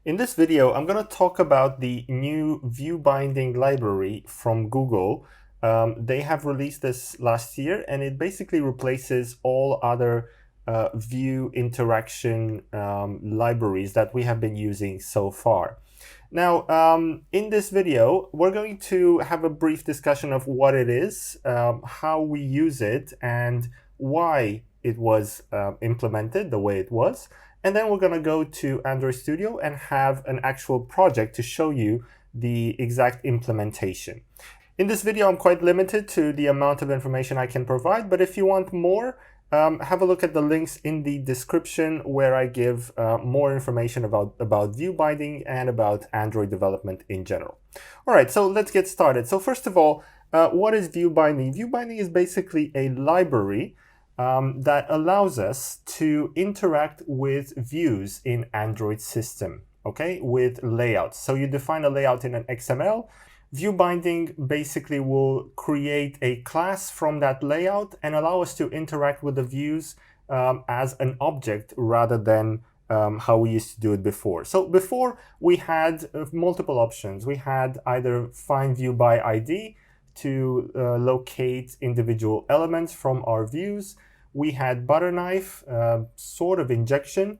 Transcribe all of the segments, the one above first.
In this video, I'm going to talk about the new Viewbinding library from Google. They have released this last year, and it basically replaces all other view interaction libraries that we have been using so far. Now, in this video, we're going to have a brief discussion of what it is, how we use it, and why it was implemented the way it was. And then we're going to go to Android Studio and have an actual project to show you the exact implementation. In this video, I'm quite limited to the amount of information I can provide, but if you want more, have a look at the links in the description where I give more information about view binding and about Android development in general. All right, so let's get started. So first of all, what is view binding? View binding is basically a library that allows us to interact with views in Android system, okay, with layouts. So you define a layout in an XML. View binding basically will create a class from that layout and allow us to interact with the views as an object rather than how we used to do it before. So before we had multiple options. We had either find view by ID to locate individual elements from our views. We had butter knife, sort of injection,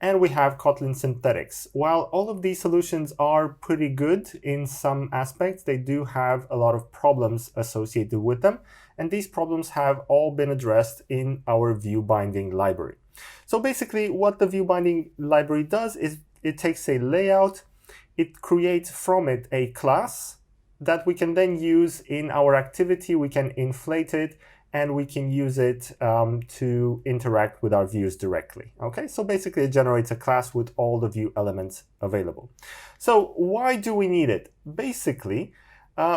and we have Kotlin synthetics. While all of these solutions are pretty good in some aspects, they do have a lot of problems associated with them, and these problems have all been addressed in our view binding library. So basically what the view binding library does is it takes a layout, it creates from it a class that we can then use in our activity. We can inflate it, and we can use it to interact with our views directly. Okay, so basically it generates a class with all the view elements available. So why do we need it? Basically,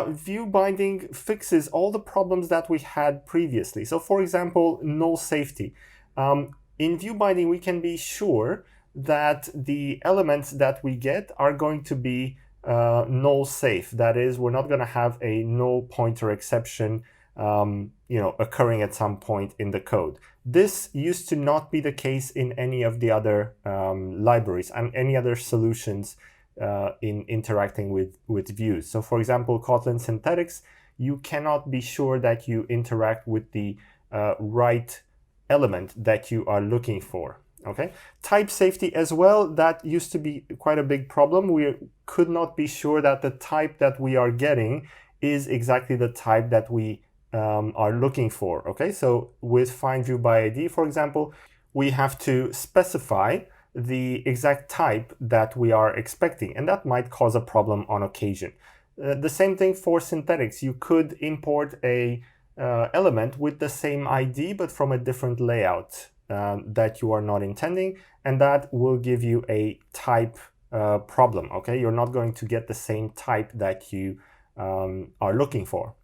view binding fixes all the problems that we had previously. So for example, null safety. In view binding, we can be sure that the elements that we get are going to be null safe. That is, we're not going to have a null pointer exception occurring at some point in the code. This used to not be the case in any of the other libraries and any other solutions in interacting with views. So for example, Kotlin synthetics, you cannot be sure that you interact with the right element that you are looking for. Okay, type safety as well, that used to be quite a big problem. We could not be sure that the type that we are getting is exactly the type that we are looking for. Okay, so with find view by ID, for example, we have to specify the exact type that we are expecting, and that might cause a problem on occasion. The same thing for synthetics. You could import a element with the same ID but from a different layout that you are not intending, and that will give you a type problem. Okay, you're not going to get the same type that you are looking for.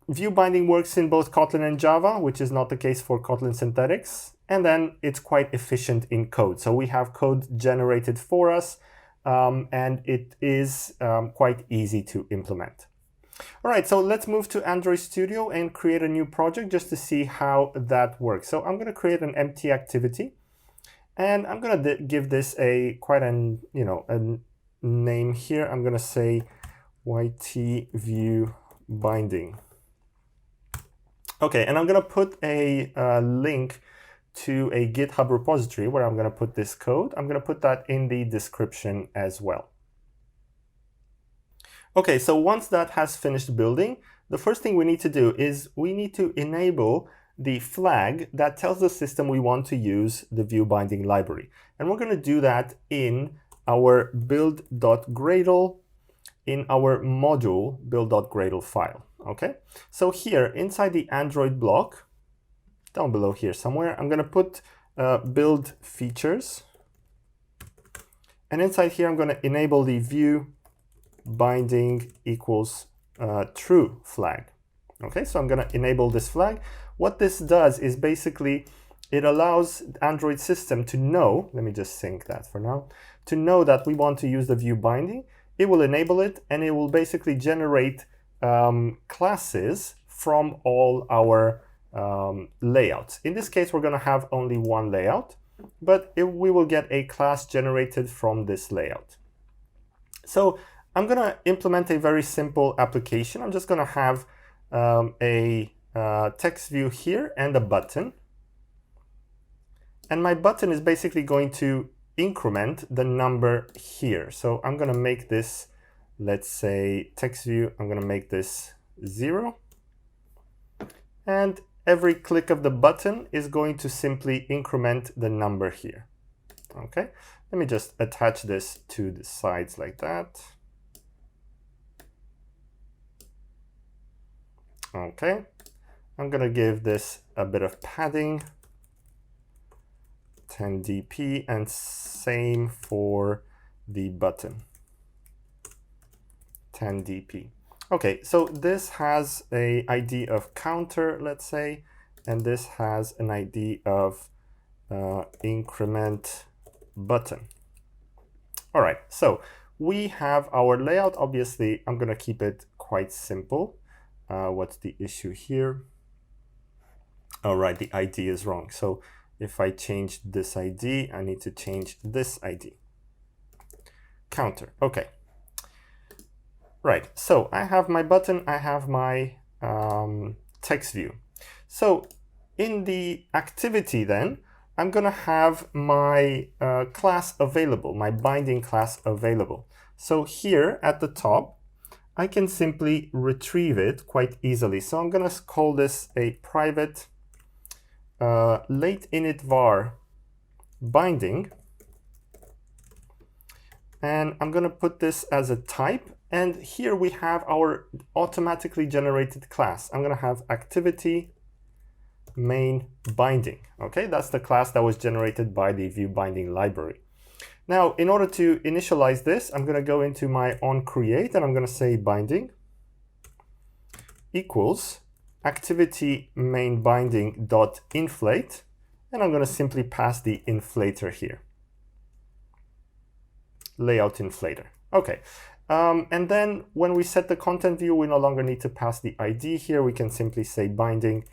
View binding works in both Kotlin and Java, which is not the case for Kotlin synthetics. And then it's quite efficient in code. So we have code generated for us, and it is quite easy to implement. All right, so let's move to Android Studio and create a new project just to see how that works. So I'm going to create an empty activity, and I'm going to give this a name here. I'm going to say YT view binding. Okay, and I'm going to put a link to a GitHub repository where I'm going to put this code. I'm going to put that in the description as well. Okay, so once that has finished building, the first thing we need to do is we need to enable the flag that tells the system we want to use the view binding library. And we're going to do that in our build.gradle, in our module build.gradle file. Okay, so here inside the Android block, down below here somewhere, I'm going to put build features. And inside here, I'm going to enable the view binding equals true flag. Okay, so I'm going to enable this flag. What this does is basically it allows Android system to know, let me just sync that for now, to know that we want to use the view binding. It will enable it, and it will basically generate classes from all our layouts. In this case, we're going to have only one layout. but we will get a class generated from this layout. So I'm going to implement a very simple application. I'm just going to have a text view here and a button. And my button is basically going to increment the number here. So I'm going to make this, let's say, text view. I'm going to make this 0. And every click of the button is going to simply increment the number here. Okay, let me just attach this to the sides like that. Okay, I'm going to give this a bit of padding, 10 dp, and same for the button, 10 dp. Okay, so this has an ID of counter, let's say, and this has an ID of increment button. All right, so we have our layout. Obviously, I'm going to keep it quite simple. What's the issue here? All right, the ID is wrong. So if I change this ID, I need to change this ID. Counter, okay. Right, so I have my button, I have my text view. So in the activity then, I'm going to have my class available, my binding class available. So here at the top, I can simply retrieve it quite easily. So I'm going to call this a private late init var binding. And I'm going to put this as a type. And here we have our automatically generated class. I'm going to have activity main binding. Okay, that's the class that was generated by the Viewbinding library. Now, in order to initialize this, I'm going to go into my onCreate and I'm going to say binding equals activity main binding dot inflate, and I'm going to simply pass the inflator here. Layout inflator. Okay. And then when we set the content view, we no longer need to pass the ID here. We can simply say binding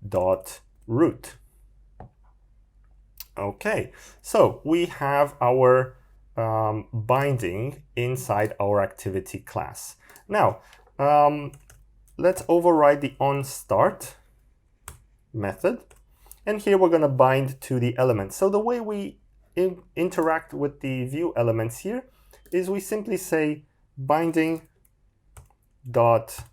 dot root. Okay, so we have our binding inside our activity class. Now, let's override the onStart method. And here we're going to bind to the element. So the way we interact with the view elements here is we simply say binding dot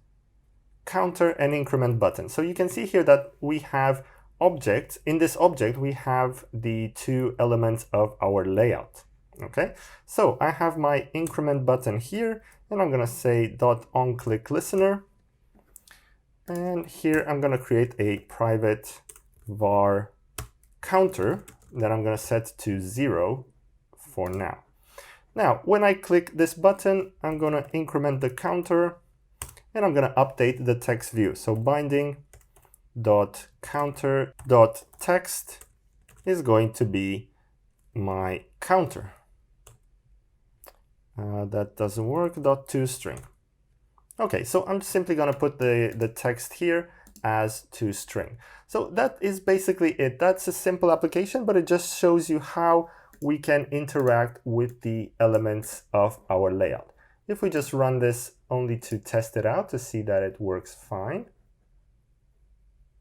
counter and increment button. So you can see here that we have objects. In this object, we have the two elements of our layout. Okay, so I have my increment button here, and I'm going to say dot onClick listener. And here I'm going to create a private var counter that I'm going to set to 0 for now. Now, when I click this button, I'm going to increment the counter and I'm going to update the text view. So binding dot counter dot text is going to be my counter. That doesn't work, dot toString. Okay, so I'm simply going to put the text here as toString. So that is basically it. That's a simple application, but it just shows you how we can interact with the elements of our layout. If we just run this only to test it out to see that it works fine.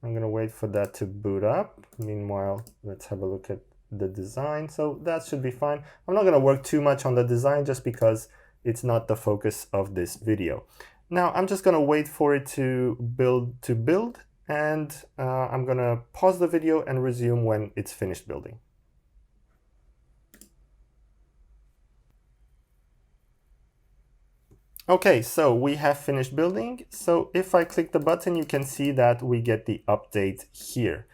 I'm going to wait for that to boot up. Meanwhile, let's have a look at the design. So that should be fine. I'm not going to work too much on the design just because it's not the focus of this video. Now I'm just going to wait for it to build and I'm going to pause the video and resume when it's finished building. Okay, so we have finished building. So if I click the button, you can see that we get the update here.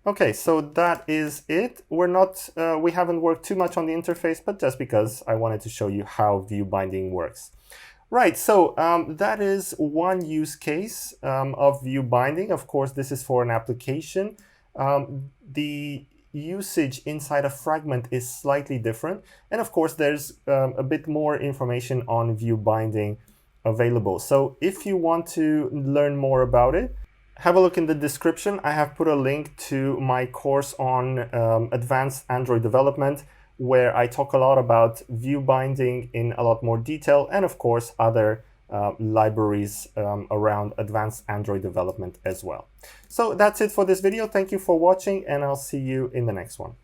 Okay, so that is it. We haven't worked too much on the interface, but just because I wanted to show you how view binding works. Right, so that is one use case of view binding. Of course, this is for an application. The usage inside a fragment is slightly different. And of course, there's a bit more information on view binding available. So if you want to learn more about it, have a look in the description. I have put a link to my course on advanced Android development, where I talk a lot about view binding in a lot more detail, and of course other libraries around advanced Android development as well. So that's it for this video. Thank you for watching, and I'll see you in the next one.